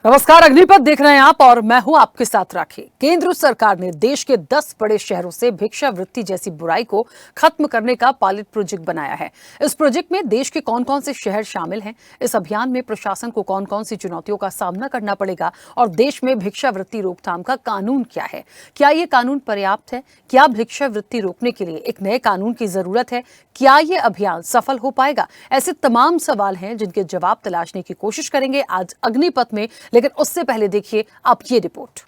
नमस्कार, अग्निपथ देख रहे हैं आप और मैं हूं आपके साथ राखी। केंद्र सरकार ने देश के 10 बड़े शहरों से भिक्षावृत्ति जैसी बुराई को खत्म करने का पायलट प्रोजेक्ट बनाया है। इस प्रोजेक्ट में देश के कौन-कौन से शहर शामिल हैं, इस अभियान में प्रशासन को कौन-कौन सी चुनौतियों का सामना करना पड़ेगा और देश में भिक्षावृत्ति रोकथाम का कानून क्या है, क्या ये कानून पर्याप्त है, क्या भिक्षावृत्ति रोकने के लिए एक नए कानून की जरूरत है, क्या ये अभियान सफल हो पाएगा, ऐसे तमाम सवाल हैं जिनके जवाब तलाशने की कोशिश करेंगे आज अग्निपथ में। लेकिन उससे पहले देखिए आप ये रिपोर्ट।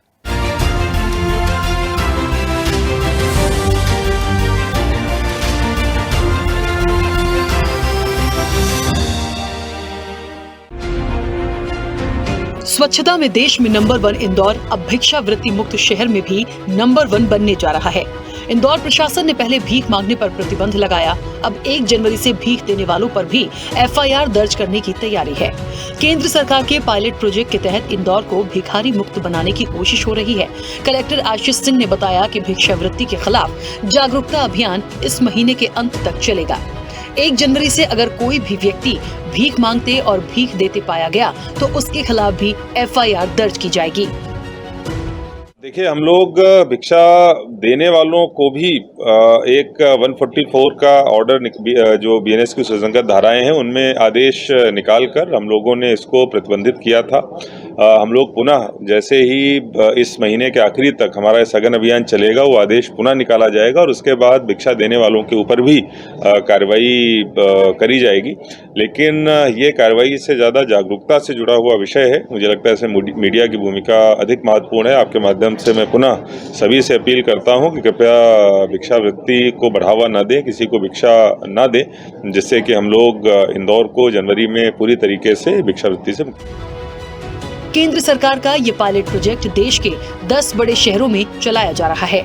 स्वच्छता में देश में नंबर 1 इंदौर अब भिक्षावृत्ति मुक्त शहर में भी नंबर 1 बनने जा रहा है। इंदौर प्रशासन ने पहले भीख मांगने पर प्रतिबंध लगाया, अब 1 जनवरी से भीख देने वालों पर भी एफआईआर दर्ज करने की तैयारी है। केंद्र सरकार के पायलट प्रोजेक्ट के तहत इंदौर को भिखारी मुक्त बनाने की कोशिश हो रही है। कलेक्टर आशीष सिंह ने बताया कि भिक्षावृत्ति के खिलाफ जागरूकता अभियान इस महीने के अंत तक चलेगा। 1 जनवरी से अगर कोई भी व्यक्ति भीख मांगते और भीख देते पाया गया तो उसके खिलाफ भी एफआईआर दर्ज की जाएगी। देखिए, हम लोग भिक्षा देने वालों को भी एक 144 का ऑर्डर जो बीएनएस की सुसंगत धाराएं हैं उनमें आदेश निकालकर हम लोगों ने इसको प्रतिबंधित किया था। हम लोग पुनः जैसे ही इस महीने के आखिरी तक हमारा सघन अभियान चलेगा वो आदेश पुनः निकाला जाएगा और उसके बाद भिक्षा देने वालों के ऊपर भी कार्रवाई करी जाएगी। लेकिन ये कार्रवाई से ज़्यादा जागरूकता से जुड़ा हुआ विषय है। मुझे लगता है इसमें मीडिया की भूमिका अधिक महत्वपूर्ण है। आपके माध्यम से मैं पुनः सभी से अपील करता हूं कि कृपया भिक्षावृत्ति को बढ़ावा न दें, किसी को भिक्षा न दें, जिससे कि हम लोग इंदौर को जनवरी में पूरी तरीके से भिक्षावृत्ति से केंद्र सरकार का ये पायलट प्रोजेक्ट देश के 10 बड़े शहरों में चलाया जा रहा है।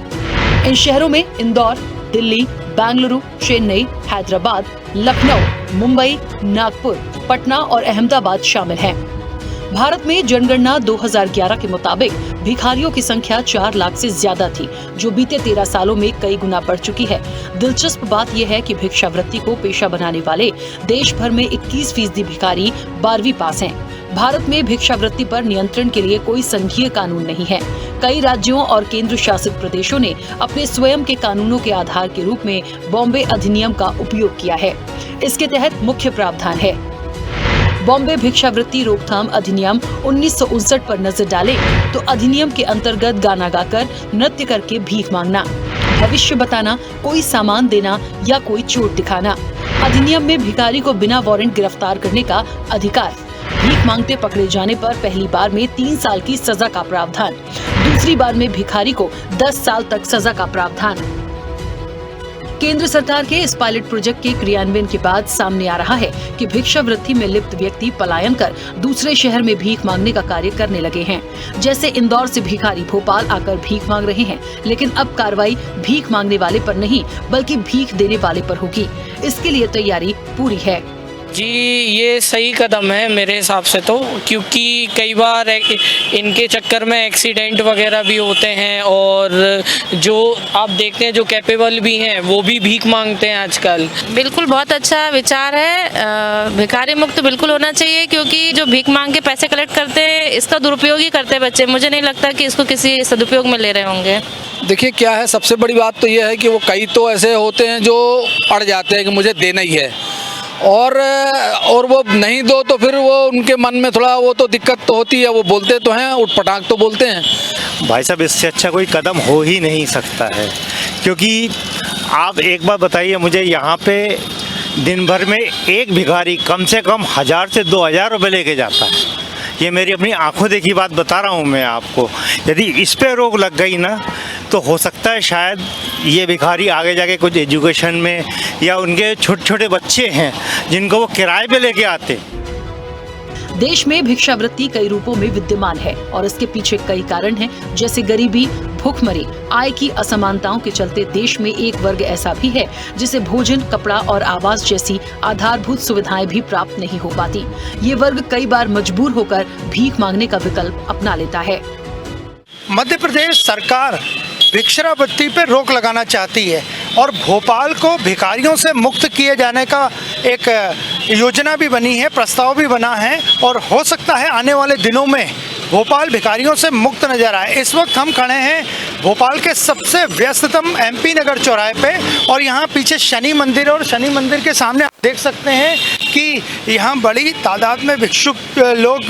इन शहरों में इंदौर, दिल्ली, बेंगलुरु, चेन्नई, हैदराबाद, लखनऊ, मुंबई, नागपुर, पटना और अहमदाबाद शामिल हैं। भारत में जनगणना 2011 के मुताबिक भिखारियों की संख्या 4 लाख से ज्यादा थी, जो बीते 13 सालों में कई गुना बढ़ चुकी है। दिलचस्प बात यह है कि भिक्षावृत्ति को पेशा बनाने वाले देश भर में 21% भिखारी 12वीं पास हैं। भारत में भिक्षावृत्ति पर नियंत्रण के लिए कोई संघीय कानून नहीं है। कई राज्यों और केंद्र शासित प्रदेशों ने अपने स्वयं के कानूनों के आधार के रूप में बॉम्बे अधिनियम का उपयोग किया है। इसके तहत मुख्य प्रावधान है। बॉम्बे भिक्षावृत्ति रोकथाम अधिनियम 1959 पर नजर डालें तो अधिनियम के अंतर्गत गाना गाकर, नृत्य करके भीख मांगना, भविष्य बताना, कोई सामान देना या कोई चोट दिखाना। अधिनियम में भिखारी को बिना वारंट गिरफ्तार करने का अधिकार, भीख मांगते पकड़े जाने पर पहली बार में 3 साल की सजा का प्रावधान, दूसरी बार में भिखारी को 10 साल तक सजा का प्रावधान। केंद्र सरकार के इस पायलट प्रोजेक्ट के क्रियान्वयन के बाद सामने आ रहा है कि भिक्षावृत्ति में लिप्त व्यक्ति पलायन कर दूसरे शहर में भीख मांगने का कार्य करने लगे हैं। जैसे इंदौर से भिखारी भोपाल आकर भीख मांग रहे हैं, लेकिन अब कार्रवाई भीख मांगने वाले पर नहीं बल्कि भीख देने वाले पर होगी। इसके लिए तैयारी पूरी है। जी, ये सही कदम है मेरे हिसाब से तो, क्योंकि कई बार इनके चक्कर में एक्सीडेंट वगैरह भी होते हैं और जो आप देखते हैं जो कैपेबल भी हैं वो भी भीख मांगते हैं आजकल। बिल्कुल बहुत अच्छा विचार है। भिखारी मुक्त बिल्कुल होना चाहिए, क्योंकि जो भीख मांग के पैसे कलेक्ट करते हैं इसका दुरुपयोग ही करते हैं बच्चे। मुझे नहीं लगता कि इसको किसी सदुपयोग में ले रहे होंगे। देखिए क्या है, सबसे बड़ी बात तो ये है कि वो कई तो ऐसे होते हैं जो अड़ जाते हैं कि मुझे देना ही है और वो नहीं दो तो फिर वो उनके मन में थोड़ा वो तो दिक्कत तो होती है। वो बोलते तो हैं, उठपटांग तो बोलते हैं। भाई साहब, इससे अच्छा कोई कदम हो ही नहीं सकता है, क्योंकि आप एक बार बताइए मुझे, यहाँ पे दिन भर में एक भिखारी कम से कम 1000 से 2000 रुपये लेके जाता है। ये मेरी अपनी आंखों देखी बात बता रहा हूँ मैं आपको। यदि इस पे रोक लग गई ना तो हो सकता है शायद ये भिखारी आगे जाके कुछ एजुकेशन में, या उनके छोटे छोटे बच्चे हैं जिनको वो किराए पे लेके आते। देश में भिक्षावृत्ति कई रूपों में विद्यमान है और इसके पीछे कई कारण हैं, जैसे गरीबी, भूखमरी, आय की असमानताओं के चलते देश में एक वर्ग ऐसा भी है जिसे भोजन, कपड़ा और आवास जैसी आधारभूत सुविधाएं भी प्राप्त नहीं हो पाती। ये वर्ग कई बार मजबूर होकर भीख मांगने का विकल्प अपना लेता है। मध्य प्रदेश सरकार भिक्षावृत्ति पर रोक लगाना चाहती है और भोपाल को भिखारियों से मुक्त किए जाने का एक योजना भी बनी है, प्रस्ताव भी बना है और हो सकता है आने वाले दिनों में भोपाल भिखारियों से मुक्त नजर आए। इस वक्त हम खड़े हैं भोपाल के सबसे व्यस्ततम एमपी नगर चौराहे पे और यहाँ पीछे शनि मंदिर और शनि मंदिर के सामने आप देख सकते हैं कि यहाँ बड़ी तादाद में भिक्षुक लोग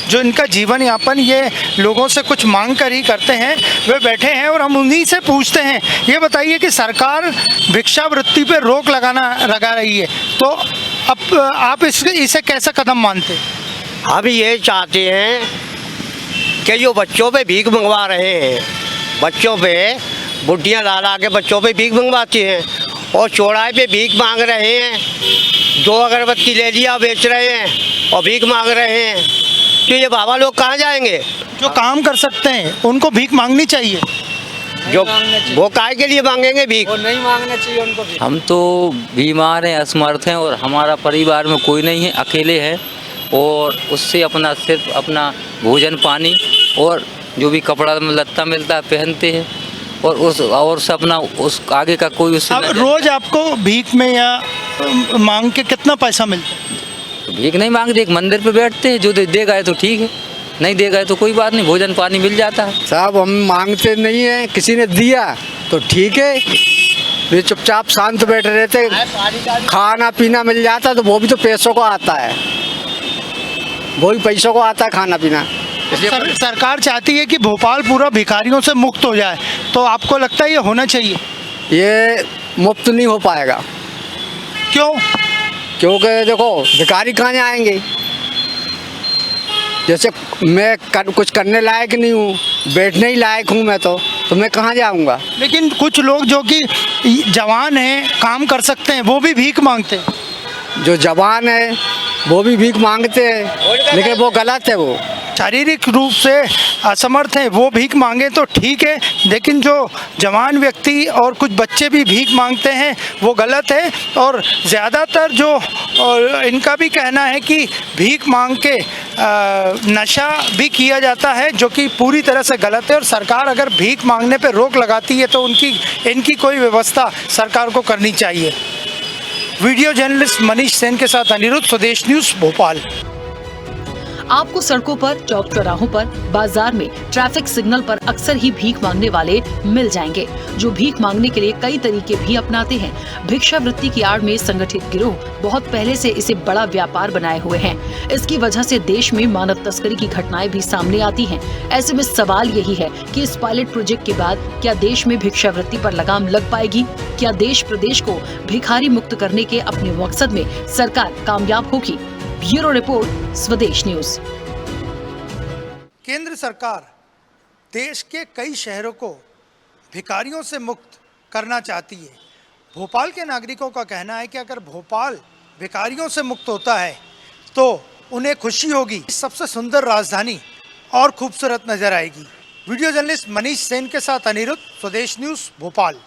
जो इनका जीवन यापन ये लोगों से कुछ मांग कर ही करते हैं वे बैठे हैं और हम उन्हीं से पूछते हैं। ये बताइए कि सरकार भिक्षावृत्ति पे रोक लगा रही है, तो अब आप इसे कैसा कदम मानते हैं? हम ये चाहते हैं कि जो बच्चों पे भीख मंगवा रहे हैं, बच्चों पे बुढ़ियाँ ला के बच्चों पे भीख मंगवाती हैं और चौराहे पे भीख मांग रहे हैं, 2 अगरबत्ती ले लिया बेच रहे हैं और भीख मांग रहे हैं, तो ये बाबा लोग कहाँ जाएंगे? जो काम कर सकते हैं उनको भीख मांगनी चाहिए। जो वो काय के लिए मांगेंगे भीख? नहीं मांगना चाहिए उनको। हम तो बीमार हैं, असमर्थ हैं और हमारा परिवार में कोई नहीं है, अकेले हैं और उससे अपना सिर्फ अपना भोजन पानी और जो भी कपड़ा लत्ता मिलता है पहनते हैं और से अपना उस आगे का कोई उससे अब रोज आपको भीख में या मांग के कितना पैसा मिलता है? तो भीख नहीं मांगते, एक मंदिर पे बैठते हैं, जो देगा है तो ठीक है, नहीं देगा है तो कोई बात नहीं, भोजन पानी मिल जाता है। साहब हम मांगते नहीं है, किसी ने दिया तो ठीक है, वे चुपचाप शांत बैठे रहते, खाना पीना मिल जाता तो वो भी तो पैसों को आता है, वो भी पैसों को आता है खाना पीना। सरकार चाहती है कि भोपाल पूरा भिखारियों से मुक्त हो जाए, तो आपको लगता है ये होना चाहिए? ये मुफ्त नहीं हो पाएगा। क्यों? क्योंकि देखो भिखारी कहाँ जाएंगे, जैसे मैं कुछ करने लायक नहीं हूँ, बैठने ही लायक हूँ मैं तो मैं कहाँ जाऊँगा? लेकिन कुछ लोग जो कि जवान हैं, काम कर सकते हैं, वो भी भीख मांगते हैं। जो जवान है वो भी भीख मांगते हैं, लेकिन वो गलत है। वो शारीरिक रूप से असमर्थ हैं, वो भीख मांगे तो ठीक है, लेकिन जो जवान व्यक्ति और कुछ बच्चे भी भीख मांगते हैं वो गलत है। और ज़्यादातर जो इनका भी कहना है कि भीख मांग के नशा भी किया जाता है, जो कि पूरी तरह से गलत है। और सरकार अगर भीख मांगने पर रोक लगाती है तो इनकी कोई व्यवस्था सरकार को करनी चाहिए। वीडियो जर्नलिस्ट मनीष सेन के साथ अनिरुद्ध, स्वदेश न्यूज़, भोपाल। आपको सड़कों पर, चौक चौराहों पर, बाजार में, ट्रैफिक सिग्नल पर अक्सर ही भीख मांगने वाले मिल जाएंगे, जो भीख मांगने के लिए कई तरीके भी अपनाते हैं। भिक्षावृत्ति की आड़ में संगठित गिरोह बहुत पहले से इसे बड़ा व्यापार बनाए हुए हैं। इसकी वजह से देश में मानव तस्करी की घटनाएं भी सामने आती हैं। ऐसे में सवाल यही है कि इस पायलट प्रोजेक्ट के बाद क्या देश में भिक्षावृत्ति पर लगाम लग पाएगी? क्या देश प्रदेश को भिखारी मुक्त करने के अपने मकसद में सरकार कामयाब होगी? ब्यूरो रिपोर्ट, स्वदेश न्यूज। केंद्र सरकार देश के कई शहरों को भिखारियों से मुक्त करना चाहती है। भोपाल के नागरिकों का कहना है कि अगर भोपाल भिखारियों से मुक्त होता है तो उन्हें खुशी होगी, सबसे सुंदर राजधानी और खूबसूरत नजर आएगी। वीडियो जर्नलिस्ट मनीष सेन के साथ अनिरुद्ध, स्वदेश न्यूज, भोपाल।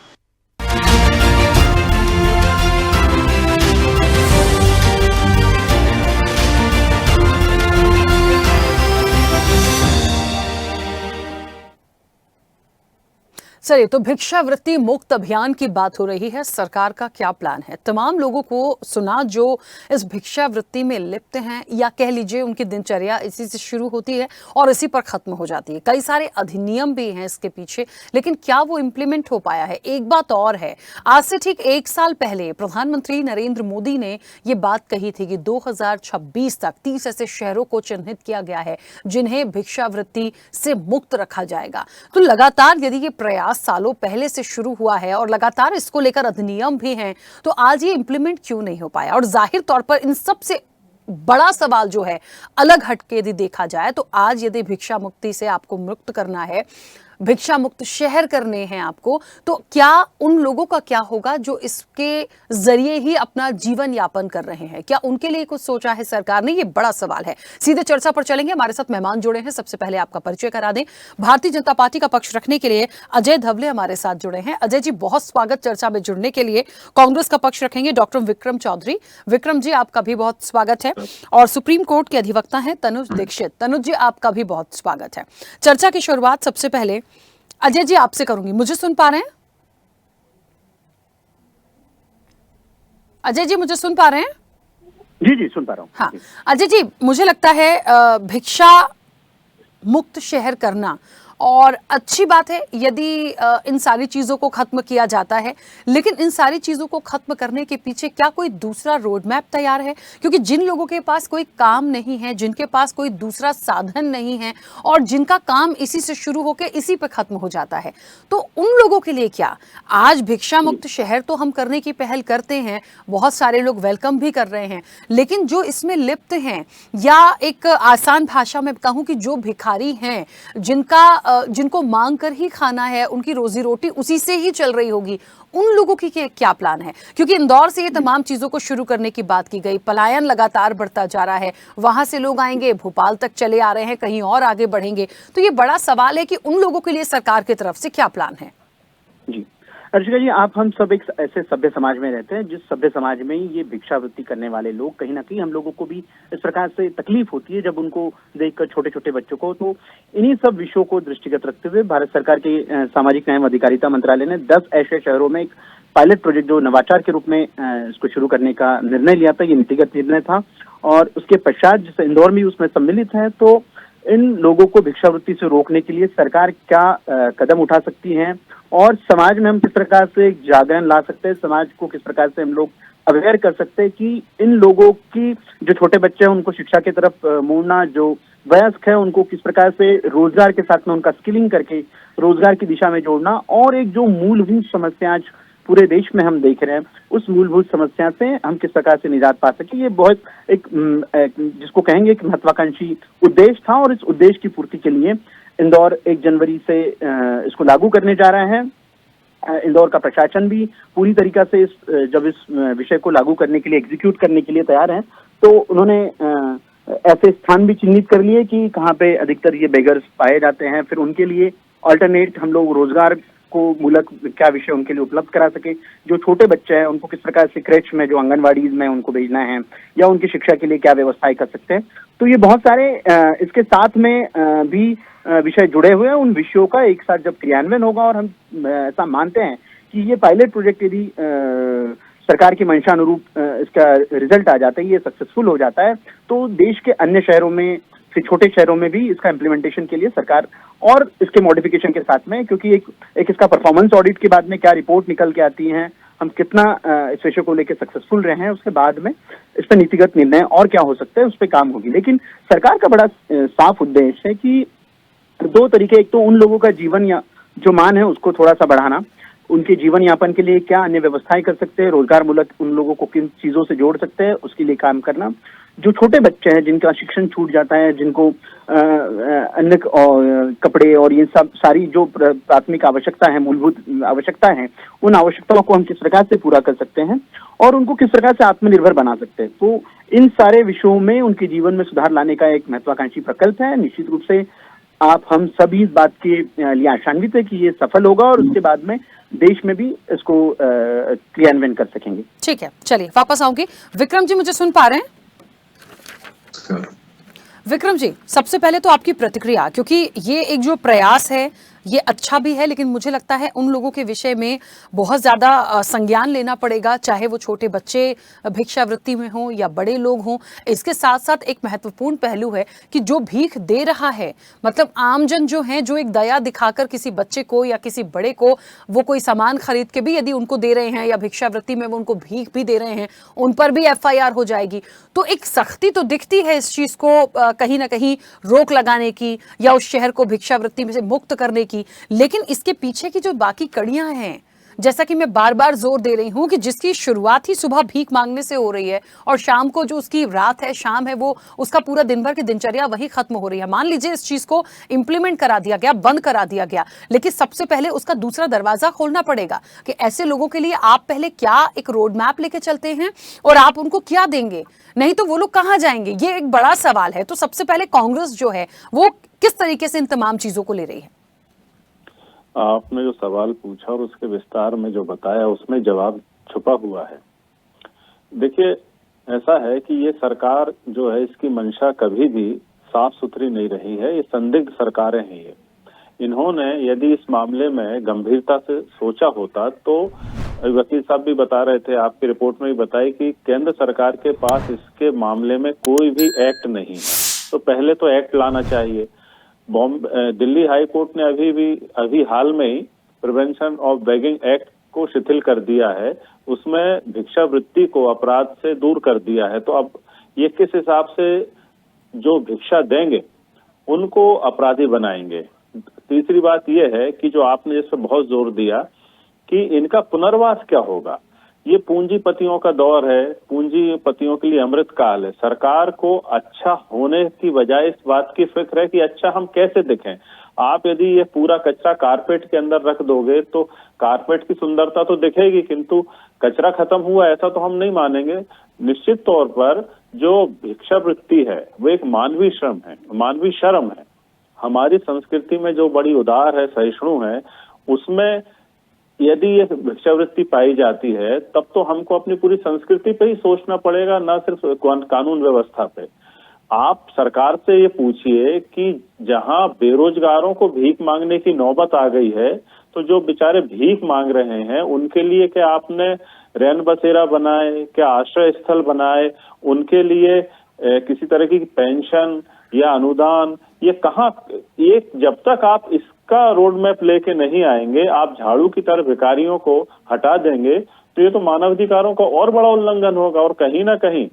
चलिए, तो भिक्षावृत्ति मुक्त अभियान की बात हो रही है। सरकार का क्या प्लान है? तमाम लोगों को सुना जो इस भिक्षावृत्ति में लिप्त हैं, या कह लीजिए उनकी दिनचर्या इसी से शुरू होती है और इसी पर खत्म हो जाती है। कई सारे अधिनियम भी हैं इसके पीछे, लेकिन क्या वो इम्प्लीमेंट हो पाया है? एक बात और है, आज से ठीक 1 साल पहले प्रधानमंत्री नरेंद्र मोदी ने ये बात कही थी कि 2026 तक 30 ऐसे शहरों को चिन्हित किया गया है जिन्हें भिक्षावृत्ति से मुक्त रखा जाएगा। तो लगातार यदि ये प्रयास सालों पहले से शुरू हुआ है और लगातार इसको लेकर अधिनियम भी हैं, तो आज ये इंप्लीमेंट क्यों नहीं हो पाया? और जाहिर तौर पर इन सबसे बड़ा सवाल जो है, अलग हटके यदि देखा जाए, तो आज यदि भिक्षा मुक्ति से आपको मुक्त करना है, भिक्षा मुक्त शहर करने हैं आपको, तो क्या उन लोगों का क्या होगा जो इसके जरिए ही अपना जीवन यापन कर रहे हैं? क्या उनके लिए कुछ सोचा है सरकार ने? ये बड़ा सवाल है। सीधे चर्चा पर चलेंगे। हमारे साथ मेहमान जुड़े हैं। सबसे पहले आपका परिचय करा दें। भारतीय जनता पार्टी का पक्ष रखने के लिए अजय धवले हमारे साथ जुड़े हैं। अजय जी, बहुत स्वागत चर्चा में जुड़ने के लिए। कांग्रेस का पक्ष रखेंगे डॉक्टर विक्रम चौधरी। विक्रम जी, आपका भी बहुत स्वागत है। और सुप्रीम कोर्ट के अधिवक्ता हैं तनुज दीक्षित। तनुज जी, आपका भी बहुत स्वागत है। चर्चा की शुरुआत सबसे पहले अजय जी आपसे करूंगी। मुझे सुन पा रहे हैं? अजय जी, मुझे सुन पा रहे हैं? जी जी, सुन पा रहा हूँ। हाँ अजय जी, मुझे लगता है भिक्षा मुक्त शहर करना और अच्छी बात है यदि इन सारी चीज़ों को ख़त्म किया जाता है, लेकिन इन सारी चीज़ों को ख़त्म करने के पीछे क्या कोई दूसरा रोड मैप तैयार है? क्योंकि जिन लोगों के पास कोई काम नहीं है, जिनके पास कोई दूसरा साधन नहीं है और जिनका काम इसी से शुरू होकर इसी पे ख़त्म हो जाता है, तो उन लोगों के लिए क्या? आज भिक्षा मुक्त शहर तो हम करने की पहल करते हैं, बहुत सारे लोग वेलकम भी कर रहे हैं, लेकिन जो इसमें लिप्त हैं या एक आसान भाषा में कहूँ कि जो भिखारी हैं, जिनको मांग कर ही खाना है, उनकी रोजी रोटी उसी से ही चल रही होगी, उन लोगों की क्या प्लान है? क्योंकि इंदौर से ये तमाम चीजों को शुरू करने की बात की गई, पलायन लगातार बढ़ता जा रहा है, वहां से लोग आएंगे, भोपाल तक चले आ रहे हैं, कहीं और आगे बढ़ेंगे, तो ये बड़ा सवाल है कि उन लोगों के लिए सरकार की तरफ से क्या प्लान है? जी अर्चिका जी, आप हम सब एक ऐसे सभ्य समाज में रहते हैं जिस सभ्य समाज में ही ये भिक्षावृत्ति करने वाले लोग, कहीं ना कहीं हम लोगों को भी इस प्रकार से तकलीफ होती है जब उनको देखकर, छोटे छोटे बच्चों को। तो इन्हीं सब विषयों को दृष्टिगत रखते हुए भारत सरकार के सामाजिक न्याय एवं अधिकारिता मंत्रालय ने 10 ऐसे शहरों में एक पायलट प्रोजेक्ट जो नवाचार के रूप में इसको शुरू करने का निर्णय लिया था। ये नीतिगत निर्णय था और उसके पश्चात जैसे इंदौर भी उसमें सम्मिलित है, तो इन लोगों को भिक्षावृत्ति से रोकने के लिए सरकार क्या कदम उठा सकती है और समाज में हम किस प्रकार से जागरण ला सकते हैं, समाज को किस प्रकार से हम लोग अवेयर कर सकते हैं कि इन लोगों की जो छोटे बच्चे हैं उनको शिक्षा की तरफ मोड़ना, जो वयस्क है उनको किस प्रकार से रोजगार के साथ में उनका स्किलिंग करके रोजगार की दिशा में जोड़ना, और एक जो मूलभूत समस्या आज पूरे देश में हम देख रहे हैं, उस मूलभूत समस्या से हम किस प्रकार से निजात पा सके, ये बहुत एक जिसको कहेंगे एक महत्वाकांक्षी उद्देश्य था। और इस उद्देश्य की पूर्ति के लिए इंदौर 1 जनवरी से इसको लागू करने जा रहा है। इंदौर का प्रशासन भी पूरी तरीका से जब इस विषय को लागू करने के लिए, एग्जीक्यूट करने के लिए तैयार है, तो उन्होंने ऐसे स्थान भी चिन्हित कर लिए कि कहाँ पे अधिकतर ये बेगर्स पाए जाते हैं, फिर उनके लिए अल्टरनेट हम लोग रोजगार को मूलक क्या विषय उनके लिए उपलब्ध करा सके। जो छोटे बच्चे हैं उनको किस प्रकार से क्रेच में, जो आंगनवाड़ी में उनको भेजना है, या उनकी शिक्षा के लिए क्या व्यवस्थाएं कर सकते हैं। तो ये बहुत सारे इसके साथ में भी विषय जुड़े हुए हैं। उन विषयों का एक साथ जब क्रियान्वयन होगा और हम ऐसा मानते हैं कि ये पायलट प्रोजेक्ट यदि सरकार की मंशा अनुरूप इसका रिजल्ट आ जाता है, ये सक्सेसफुल हो जाता है, तो देश के अन्य शहरों में, फिर छोटे शहरों में भी इसका इम्प्लीमेंटेशन के लिए सरकार और इसके मॉडिफिकेशन के साथ में, क्योंकि एक इसका परफॉर्मेंस ऑडिट के बाद में क्या रिपोर्ट निकल के आती है, हम कितना इस विषय को लेकर सक्सेसफुल रहे हैं, उसके बाद में इस पर नीतिगत निर्णय और क्या हो सकता है उस पर काम होगी। लेकिन सरकार का बड़ा साफ उद्देश्य है कि 2 तरीके, एक तो उन लोगों का जीवन या जो मान है उसको थोड़ा सा बढ़ाना, उनके जीवन यापन के लिए क्या अन्य व्यवस्थाएं कर सकते हैं, रोजगार मूलक उन लोगों को किन चीजों से जोड़ सकते हैं, उसके लिए काम करना। जो छोटे बच्चे हैं जिनका शिक्षण छूट जाता है, जिनको अन्य कपड़े और ये सब सारी जो प्राथमिक आवश्यकता है, मूलभूत आवश्यकता है, उन आवश्यकताओं को हम किस प्रकार से पूरा कर सकते हैं और उनको किस प्रकार से आत्मनिर्भर बना सकते हैं। तो इन सारे विषयों में उनके जीवन में सुधार लाने का एक महत्वाकांक्षी प्रकल्प है। निश्चित रूप से हम सभी इस बात के लिए आशान्वित है कि ये सफल होगा और उसके बाद में देश में भी इसको क्रियान्वयन कर सकेंगे। ठीक है, चलिए वापस आऊंगी। विक्रम जी, मुझे सुन पा रहे हैं? विक्रम जी, सबसे पहले तो आपकी प्रतिक्रिया, क्योंकि ये एक जो प्रयास है ये अच्छा भी है, लेकिन मुझे लगता है उन लोगों के विषय में बहुत ज़्यादा संज्ञान लेना पड़ेगा, चाहे वो छोटे बच्चे भिक्षावृत्ति में हों या बड़े लोग हों। इसके साथ साथ एक महत्वपूर्ण पहलू है कि जो भीख दे रहा है, मतलब आमजन जो हैं, जो एक दया दिखाकर किसी बच्चे को या किसी बड़े को वो कोई सामान खरीद के भी यदि उनको दे रहे हैं या भिक्षावृत्ति में वो उनको भीख भी दे रहे हैं, उन पर भी FIR हो जाएगी। तो एक सख्ती तो दिखती है इस चीज़ को कहीं ना कहीं रोक लगाने की या उस शहर को भिक्षावृत्ति में से मुक्त करने की, लेकिन इसके पीछे की जो बाकी कड़ियां हैं, जैसा कि मैं बार बार जोर दे रही हूं कि जिसकी शुरुआत ही सुबह भीख मांगने से हो रही है और शाम को जो उसकी रात है, शाम है, वो उसका पूरा दिन भर की दिनचर्या वही खत्म हो रही है। मान लीजिए इस चीज को इंप्लीमेंट करा दिया गया, बंद करा दिया गया, लेकिन सबसे पहले उसका दूसरा दरवाजा खोलना पड़ेगा कि ऐसे लोगों के लिए आप पहले क्या एक रोड मैप लेके चलते हैं और आप उनको क्या देंगे, नहीं तो वो लोग कहां जाएंगे, ये एक बड़ा सवाल है। तो सबसे पहले कांग्रेस जो है वो किस तरीके से इन तमाम चीजों को ले रही है? आपने जो सवाल पूछा और उसके विस्तार में जो बताया उसमें जवाब छुपा हुआ है। देखिए, ऐसा है कि ये सरकार जो है, इसकी मंशा कभी भी साफ सुथरी नहीं रही है, ये संदिग्ध सरकारें हैं। ये इन्होंने यदि इस मामले में गंभीरता से सोचा होता तो वकील साहब भी बता रहे थे, आपकी रिपोर्ट में भी बताई कि केंद्र सरकार के पास इसके मामले में कोई भी एक्ट नहीं, तो पहले तो एक्ट लाना चाहिए। दिल्ली हाई कोर्ट ने अभी हाल में ही प्रिवेंशन ऑफ बेगिंग एक्ट को शिथिल कर दिया है, उसमें भिक्षावृत्ति को अपराध से दूर कर दिया है। तो अब ये किस हिसाब से जो भिक्षा देंगे उनको अपराधी बनाएंगे। तीसरी बात यह है कि जो आपने इस पर बहुत जोर दिया कि इनका पुनर्वास क्या होगा। ये पूंजीपतियों का दौर है, पूंजीपतियों के लिए अमृत काल है। सरकार को अच्छा होने की बजाय इस बात की फिक्र है कि अच्छा हम कैसे दिखें। आप यदि ये पूरा कचरा कारपेट के अंदर रख दोगे तो कारपेट की सुंदरता तो दिखेगी, किंतु कचरा खत्म हुआ ऐसा तो हम नहीं मानेंगे। निश्चित तौर पर जो भिक्षावृत्ति है वो एक मानवीय श्रम है, मानवीय शर्म है। हमारी संस्कृति में जो बड़ी उदार है, सहिष्णु है, उसमें यदि ये भिक्षावृत्ति पाई जाती है तब तो हमको अपनी पूरी संस्कृति पे ही सोचना पड़ेगा, ना सिर्फ कानून व्यवस्था पे। आप सरकार से ये पूछिए कि जहां बेरोजगारों को भीख मांगने की नौबत आ गई है तो जो बेचारे भीख मांग रहे हैं उनके लिए क्या आपने रैन बसेरा बनाए, क्या आश्रय स्थल बनाए, उनके लिए किसी तरह की पेंशन या अनुदान, ये कहाँ, ये जब तक आप इसका रोड मैप लेके नहीं आएंगे, आप झाड़ू की तरह भिखारियों को हटा देंगे तो ये तो मानवाधिकारों का और बड़ा उल्लंघन होगा। और कहीं ना कहीं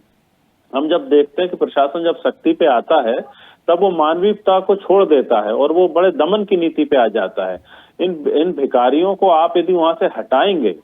हम जब देखते हैं कि प्रशासन जब सख्ती पे आता है तब वो मानवीयता को छोड़ देता है और वो बड़े दमन की नीति पे आ जाता है। इन भिखारियों को आप यदि वहां से हटाएंगे,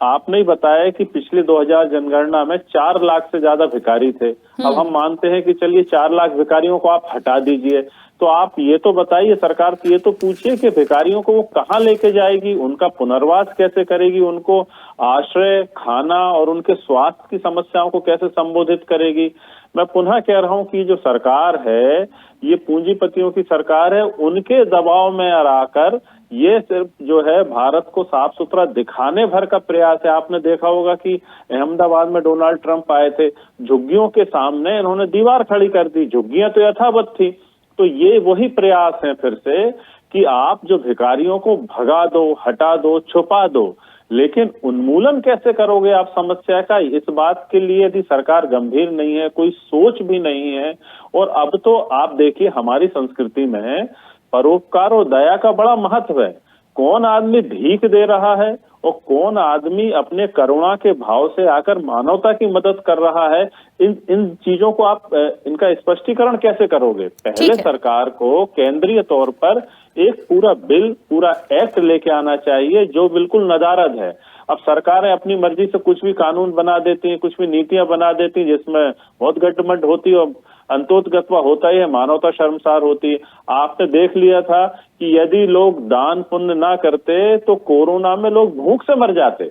आपने ही बताया कि पिछले 2000 जनगणना में 4 लाख से ज्यादा भिखारी थे। अब हम मानते हैं कि चलिए 4 लाख भिखारियों को आप हटा दीजिए, तो आप ये तो बताइए, सरकार से ये तो पूछिए कि भिखारियों को वो कहाँ लेके जाएगी, उनका पुनर्वास कैसे करेगी, उनको आश्रय, खाना और उनके स्वास्थ्य की समस्याओं को कैसे संबोधित करेगी। मैं पुनः कह रहा हूं कि जो सरकार है ये पूंजीपतियों की सरकार है, उनके दबाव में आकर ये सिर्फ जो है भारत को साफ सुथरा दिखाने भर का प्रयास है। आपने देखा होगा कि अहमदाबाद में डोनाल्ड ट्रंप आए थे, झुग्गियों के सामने इन्होंने दीवार खड़ी कर दी, झुग्गियां तो यथावत थी। तो ये वही प्रयास है फिर से कि आप जो भिखारियों को भगा दो, हटा दो, छुपा दो, लेकिन उन्मूलन कैसे करोगे आप समस्या का, इस बात के लिए यदि सरकार गंभीर नहीं है, कोई सोच भी नहीं है। और अब तो आप देखिए हमारी संस्कृति में परोपकार और दया का बड़ा महत्व है। कौन आदमी भीख दे रहा है और कौन आदमी अपने करुणा के भाव से आकर मानवता की मदद कर रहा है, इन चीजों को आप इनका स्पष्टीकरण कैसे करोगे। पहले सरकार को केंद्रीय तौर पर एक पूरा बिल, पूरा एक्ट लेके आना चाहिए जो बिल्कुल नदारद है। अब सरकारें अपनी मर्जी से कुछ भी कानून बना देती हैं, कुछ भी नीतियां बना देती हैं जिसमें बहुत गठबंध होती है और अंतोतगत्वा होता ही है, मानवता शर्मसार होती है। आपने देख लिया था कि यदि लोग दान पुण्य ना करते तो कोरोना में लोग भूख से मर जाते।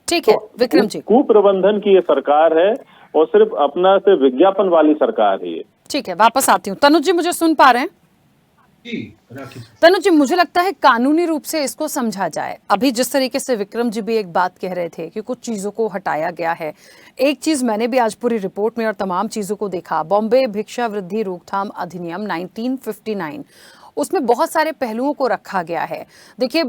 ठीक है विक्रम जी, कुप्रबंधन की ये सरकार है और सिर्फ अपना से विज्ञापन वाली सरकार है ये। ठीक है, वापस आती हूँ। तनुज जी मुझे सुन पा रहे हैं? तनुज जी, मुझे लगता है कानूनी रूप से इसको समझा जाए। अभी जिस तरीके से विक्रम जी भी एक बात कह रहे थे कि कुछ चीजों को हटाया गया है, एक चीज मैंने भी आज पूरी रिपोर्ट में और तमाम चीजों को देखा, बॉम्बे भिक्षावृत्ति रोकथाम अधिनियम 1959, उसमें बहुत सारे पहलुओं को रखा गया है। देखिए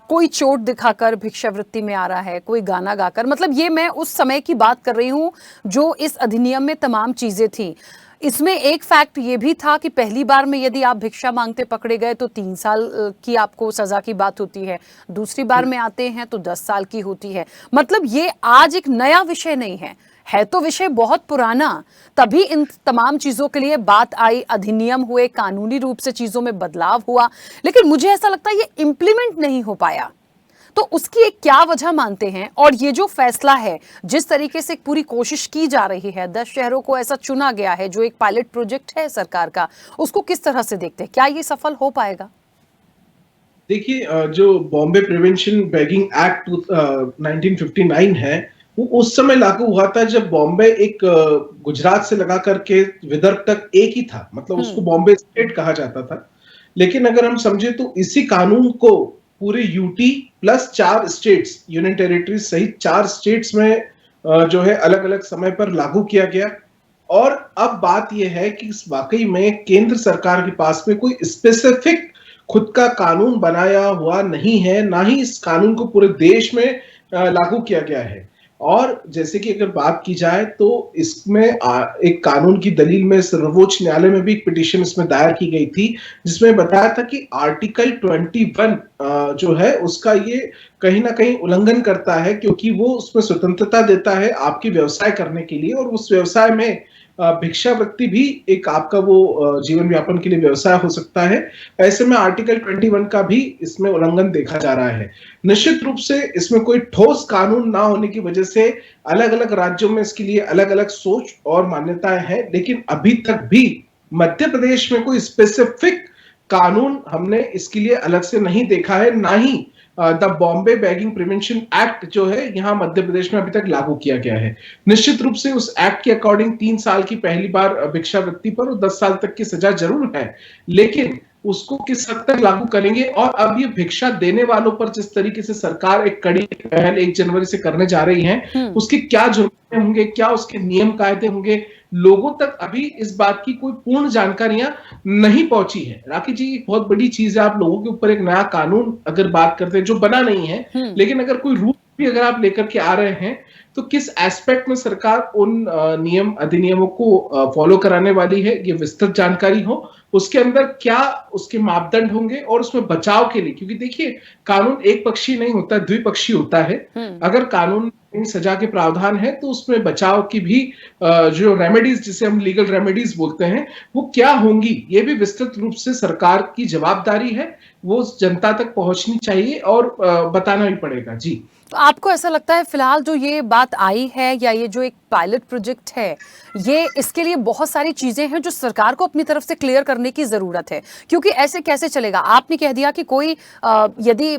कोई चोट दिखाकर भिक्षावृत्ति में आ रहा है, कोई गाना गाकर, मतलब ये मैं उस समय की बात कर रही हूँ जो इस अधिनियम में तमाम चीजें थी। इसमें एक फैक्ट ये भी था कि पहली बार में यदि आप भिक्षा मांगते पकड़े गए तो 3 साल की आपको सजा की बात होती है, दूसरी बार में आते हैं तो 10 साल की होती है। मतलब ये आज एक नया विषय नहीं है तो विषय बहुत पुराना, तभी इन तमाम चीजों के लिए बात आई, अधिनियम हुए, कानूनी रूप से चीजों में बदलाव हुआ, लेकिन मुझे ऐसा लगता है ये इम्प्लीमेंट नहीं हो पाया। तो उसकी एक क्या वजह मानते हैं? और ये जो फैसला है, जिस तरीके से पूरी कोशिश की जा रही है, 10 शहरों को ऐसा चुना गया है जो एक पायलट प्रोजेक्ट है सरकार का, उसको किस तरह से देखते हैं? क्या ये सफल हो पाएगा? देखिए, जो बॉम्बे प्रिवेंशन बेगिंग एक्ट 1959 है वो उस समय लागू हुआ था जब बॉम्बे एक गुजरात से लगा करके विदर्भ तक एक ही था, मतलब उसको बॉम्बे स्टेट कहा जाता था। लेकिन अगर हम समझे तो इसी कानून को पूरे UT plus 4 states, union territories सहित 4 स्टेट्स में जो है अलग अलग समय पर लागू किया गया। और अब बात यह है कि वाकई में केंद्र सरकार के पास में कोई स्पेसिफिक खुद का कानून बनाया हुआ नहीं है, ना ही इस कानून को पूरे देश में लागू किया गया है। और जैसे कि अगर बात की जाए तो इसमें एक कानून की दलील में सर्वोच्च न्यायालय में भी एक पिटीशन इसमें दायर की गई थी, जिसमें बताया था कि आर्टिकल 21 जो है उसका ये कहीं ना कहीं उल्लंघन करता है, क्योंकि वो उसमें स्वतंत्रता देता है आपके व्यवसाय करने के लिए, और उस व्यवसाय में भिक्षावृत्ति भी एक आपका वो जीवन यापन के लिए व्यवसाय हो सकता है। ऐसे में आर्टिकल 21 का भी इसमें उल्लंघन देखा जा रहा है। निश्चित रूप से इसमें कोई ठोस कानून ना होने की वजह से अलग अलग राज्यों में इसके लिए अलग अलग सोच और मान्यताएं हैं, लेकिन अभी तक भी मध्य प्रदेश में कोई स्पेसिफिक कानून हमने इसके लिए अलग से नहीं देखा है, ना ही the Bombay begging prevention act जो है यहाँ मध्य प्रदेश में अभी तक लागू किया गया है। निश्चित रूप से उस एक्ट के अकॉर्डिंग 3 साल की पहली बार भिक्षावृत्ति पर और 10 साल तक की सजा जरूर है, लेकिन उसको किस हद तक लागू करेंगे, और अब ये भिक्षा देने वालों पर जिस तरीके से सरकार एक कड़ी पहल 1 जनवरी से करने जा रही है, उसके क्या जुर्माने होंगे, क्या उसके नियम कायदे होंगे, लोगों तक अभी इस बात की कोई पूर्ण जानकारियां नहीं पहुंची है। राखी जी, एक बहुत बड़ी चीज है, आप लोगों के ऊपर एक नया कानून अगर बात करते हैं जो बना नहीं है, लेकिन अगर कोई रूल भी अगर आप लेकर के आ रहे हैं तो किस एस्पेक्ट में सरकार उन नियम अधिनियमों को फॉलो कराने वाली है, ये विस्तृत जानकारी हो, उसके अंदर क्या उसके मापदंड होंगे और उसमें बचाव के लिए, क्योंकि देखिए कानून एक पक्षी नहीं होता, द्विपक्षीय होता है। अगर कानून में सजा के प्रावधान है तो उसमें बचाव की भी जो रेमेडीज, जिसे हम लीगल रेमेडीज बोलते हैं, वो क्या होंगी, ये भी विस्तृत रूप से सरकार की जवाबदारी है, वो जनता तक पहुंचनी चाहिए और बताना भी पड़ेगा। जी, तो आपको ऐसा लगता है फिलहाल जो ये बात आई है या ये जो एक पायलट प्रोजेक्ट है, ये इसके लिए बहुत सारी चीजें हैं जो सरकार को अपनी तरफ से क्लियर करने की जरूरत है, क्योंकि ऐसे कैसे चलेगा? आपने कह दिया कि कोई यदि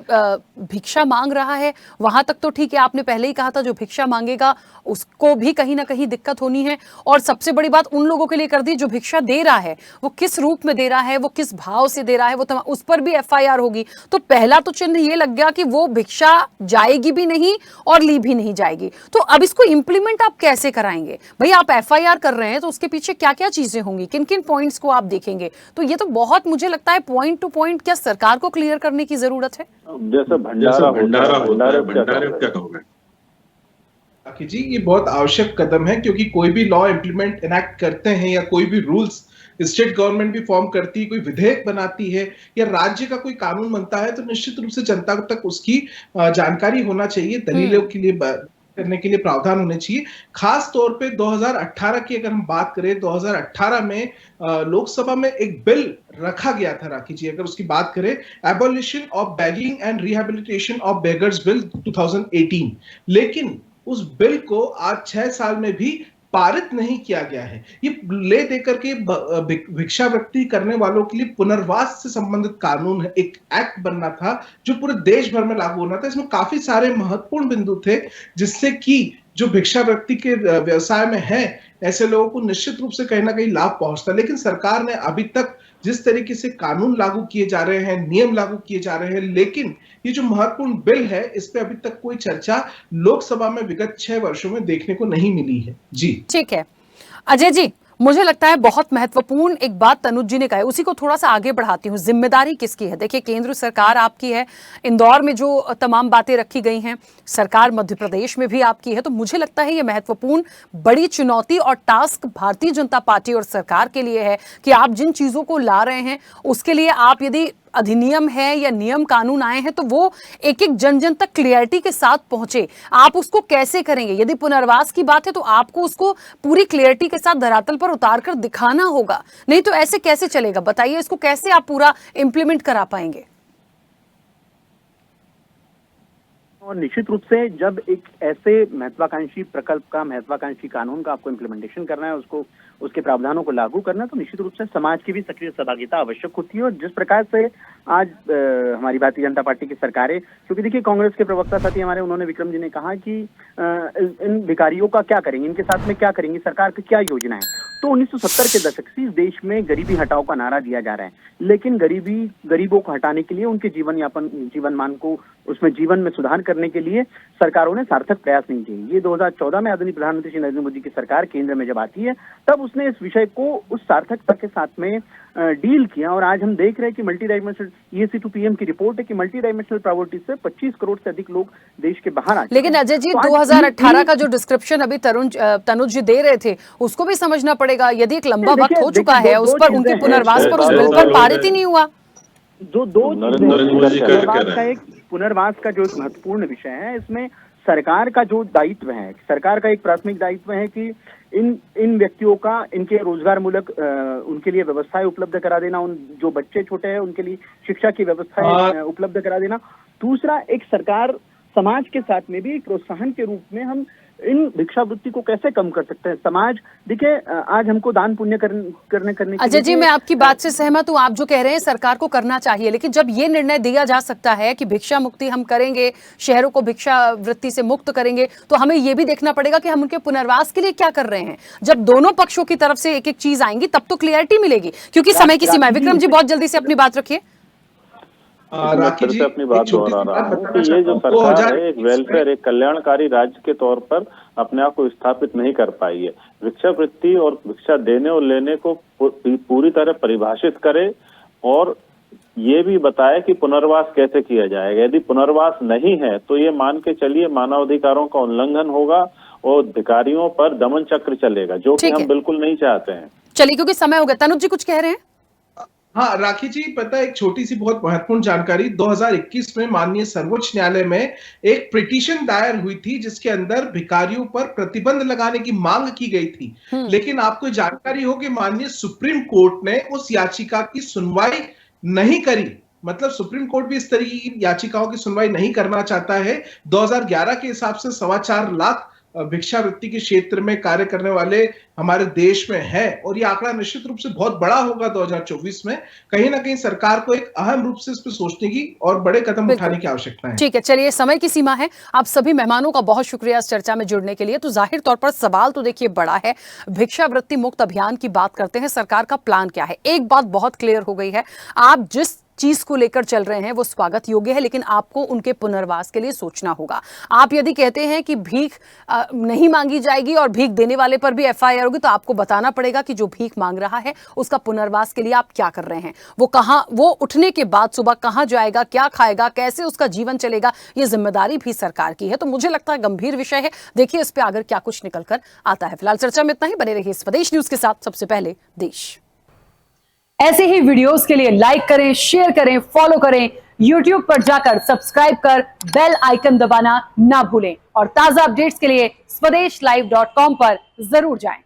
भिक्षा मांग रहा है वहां तक तो ठीक है, आपने पहले ही कहा था जो भिक्षा मांगेगा उसको भी कहीं ना कहीं दिक्कत होनी है, और सबसे बड़ी बात उन लोगों के लिए कर दी जो भिक्षा दे रहा है, वो किस रूप में दे रहा है, वो किस भाव से दे रहा है, वो उस पर भी FIR होगी। तो पहला तो चिन्ह ये लग गया कि वो भिक्षा जाएगी भी नहीं और ली भी नहीं जाएगी। तो अब इसको इंप्लीमेंट आप कैसे कराएंगे भाई? आप FIR कर रहे हैं तो उसके पीछे क्या क्या चीजें होंगी, किन किन पॉइंट्स को आप देखेंगे? तो ये तो बहुत मुझे लगता है पॉइंट टू पॉइंट क्या सरकार को क्लियर करने की जरूरत है। जैसे भंडारा क्या कहोगे? जी, ये बहुत आवश्यक कदम है, क्योंकि कोई भी लॉ इम्प्लीमेंट इनैक्ट करते हैं या कोई भी रूल्स स्टेट गवर्नमेंट भी फॉर्म करती है, कोई विधेयक बनाती है या राज्य का कोई कानून बनता है, तो निश्चित रूप से जनता तक उसकी जानकारी होना चाहिए, दलीलों के लिए करने के लिए प्रावधान होने चाहिए। खास तौर पे 2018 की अगर हम बात करें, 2018 में लोकसभा में एक बिल रखा गया था राखी जी, अगर उसकी बात करें, abolition of begging and rehabilitation of beggars bill 2018, लेकिन उस बिल को आज 6 साल में भी पारित नहीं किया गया है। ये ले देकर के भिक्षावृत्ति करने वालों के लिए पुनर्वास से संबंधित कानून है, एक एक्ट बनना था जो पूरे देश भर में लागू होना था। इसमें काफी सारे महत्वपूर्ण बिंदु थे जिससे कि जो भिक्षावृत्ति के व्यवसाय में है ऐसे लोगों को निश्चित रूप से कहीं ना कहीं लाभ पहुंचता, लेकिन सरकार ने अभी तक जिस तरीके से कानून लागू किए जा रहे हैं, नियम लागू किए जा रहे हैं, लेकिन ये जो महत्वपूर्ण बिल है इस पे अभी तक कोई चर्चा लोकसभा में विगत 6 वर्षों में देखने को नहीं मिली है। जी ठीक है अजय जी, मुझे लगता है बहुत महत्वपूर्ण एक बात तनुज जी ने कहा है, उसी को थोड़ा सा आगे बढ़ाती हूँ। जिम्मेदारी किसकी है? देखिए, केंद्र सरकार आपकी है, इंदौर में जो तमाम बातें रखी गई हैं, सरकार मध्य प्रदेश में भी आपकी है, तो मुझे लगता है ये महत्वपूर्ण बड़ी चुनौती और टास्क भारतीय जनता पार्टी और सरकार के लिए है कि आप जिन चीजों को ला रहे हैं उसके लिए आप यदि अधिनियम है या नियम कानून आए हैं तो वो एक एक जन जन तक क्लियरिटी के साथ पहुंचे। आप उसको कैसे करेंगे? यदि पुनर्वास की बात है तो आपको उसको पूरी क्लियरिटी के साथ धरातल पर उतार कर दिखाना होगा, नहीं तो ऐसे कैसे चलेगा? बताइए, इसको कैसे आप पूरा इंप्लीमेंट करा पाएंगे? और निश्चित रूप से जब एक ऐसे महत्वाकांक्षी प्रकल्प का, महत्वाकांक्षी कानून का आपको इम्प्लीमेंटेशन करना है, उसको उसके प्रावधानों को लागू करना, तो निश्चित रूप से समाज की भी सक्रिय सहभागिता आवश्यक होती है। और जिस प्रकार से आज हमारी भारतीय जनता पार्टी की सरकार है, क्योंकि देखिए कांग्रेस के प्रवक्ता साथी हमारे, उन्होंने, विक्रम जी ने कहा कि इन भिखारियों का क्या करेंगे, इनके साथ में क्या करेंगे, सरकार की क्या योजना है। तो 1970 के दशक से इस देश में गरीबी हटाओ का नारा दिया जा रहा है, लेकिन गरीबों को हटाने के लिए उनके जीवन मान को, उसमें जीवन में सुधार करने के लिए सरकारों ने सार्थक प्रयास नहीं किए। ये 2014 में आदरणीय प्रधानमंत्री श्री नरेंद्र मोदी की सरकार केंद्र में जब आती है, तब उसने इस विषय को उस सार्थकता के साथ में डील किया। और आज हम देख रहे हैं कि multi dimensional ESC to PM की रिपोर्ट है कि मल्टी डायमेंशनल पॉवर्टी से 25 करोड़ से अधिक लोग देश के बाहर आ चुके हैं। लेकिन अजय जी, 2018 का जो डिस्क्रिप्शन अभी तनुज जी दे रहे थे, उसको भी समझना पड़ेगा। यदि एक लंबा वक्त हो चुका है उस पर, उनके पुनर्वास पर उस बिल पर पारित ही नहीं हुआ। पुनर्वास का जो एक महत्वपूर्ण विषय है, इसमें सरकार का जो दायित्व है, सरकार का एक प्राथमिक दायित्व है कि इन व्यक्तियों का, इनके रोजगार मूलक उनके लिए व्यवस्थाएं उपलब्ध करा देना, उन जो बच्चे छोटे हैं उनके लिए शिक्षा की व्यवस्थाएं उपलब्ध करा देना। दूसरा, एक सरकार समाज के साथ में भी प्रोत्साहन के रूप में हम इन भिक्षावृत्ति को कैसे कम कर सकते हैं। समाज देखिए, आज हमको दान पुण्य करने अजय जी, मैं आपकी बात से सहमत हूँ। आप जो कह रहे हैं सरकार को करना चाहिए, लेकिन जब ये निर्णय दिया जा सकता है कि भिक्षा मुक्ति हम करेंगे, शहरों को भिक्षा वृत्ति से मुक्त करेंगे, तो हमें ये भी देखना पड़ेगा कि हम उनके पुनर्वास के लिए क्या कर रहे हैं। जब दोनों पक्षों की तरफ से एक एक चीज आएंगी तब तो क्लियरिटी मिलेगी, क्योंकि समय की सीमा है। विक्रम जी, बहुत जल्दी से अपनी बात रखिए। राखी जी, अपनी बात दोहरा रहा हूँ कि ये जो सरकार है एक वेलफेयर, एक कल्याणकारी राज्य के तौर पर अपने आप को स्थापित नहीं कर पाई है। भिक्षावृत्ति और भिक्षा देने और लेने को पूरी तरह परिभाषित करे और ये भी बताए कि पुनर्वास कैसे किया जाएगा। यदि पुनर्वास नहीं है तो ये मान के चलिए मानवाधिकारों का उल्लंघन होगा और भिखारियों पर दमन चक्र चलेगा, जो कि हम बिल्कुल नहीं चाहते हैं। चलिए, क्योंकि समय हो गया, तनुज जी कुछ कह रहे हैं। हाँ राखी जी, पता है एक छोटी सी बहुत महत्वपूर्ण जानकारी, 2021 में माननीय सर्वोच्च न्यायालय में एक पिटीशन दायर हुई थी जिसके अंदर भिखारियों पर प्रतिबंध लगाने की मांग की गई थी। लेकिन आपको जानकारी हो कि माननीय सुप्रीम कोर्ट ने उस याचिका की सुनवाई नहीं करी। मतलब सुप्रीम कोर्ट भी इस तरह की याचिकाओं की सुनवाई नहीं करना चाहता है। 2011 के हिसाब से 4.25 लाख भिक्षावृत्ति के क्षेत्र में कार्य करने वाले हमारे देश में है, और ये आंकड़ा निश्चित रूप से बहुत बड़ा होगा 2024 में। कहीं ना कहीं सरकार को एक अहम रूप से इस पर सोचने की और बड़े कदम उठाने की आवश्यकता है। ठीक है, चलिए, समय की सीमा है। आप सभी मेहमानों का बहुत शुक्रिया इस चर्चा में जुड़ने के लिए। तो जाहिर तौर पर सवाल तो देखिए बड़ा है। भिक्षावृत्ति मुक्त अभियान की बात करते हैं, सरकार का प्लान क्या है। एक बात बहुत क्लियर हो गई है, आप जिस चीज को लेकर चल रहे हैं वो स्वागत योग्य है, लेकिन आपको उनके पुनर्वास के लिए सोचना होगा। आप यदि कहते हैं कि भीख नहीं मांगी जाएगी और भीख देने वाले पर भी FIR होगी, तो आपको बताना पड़ेगा कि जो भीख मांग रहा है उसका पुनर्वास के लिए आप क्या कर रहे हैं। वो उठने के बाद सुबह कहां जाएगा, क्या खाएगा, कैसे उसका जीवन चलेगा, ये जिम्मेदारी भी सरकार की है। तो मुझे लगता है गंभीर विषय है। देखिए इस पे आगे क्या कुछ निकल कर आता है। फिलहाल चर्चा में इतना ही। बने रहिए स्वदेश न्यूज के साथ। सबसे पहले देश। ऐसे ही वीडियोस के लिए लाइक करें, शेयर करें, फॉलो करें। YouTube पर जाकर सब्सक्राइब कर बेल आइकन दबाना ना भूलें और ताजा अपडेट्स के लिए swedeshlive.com पर जरूर जाएं।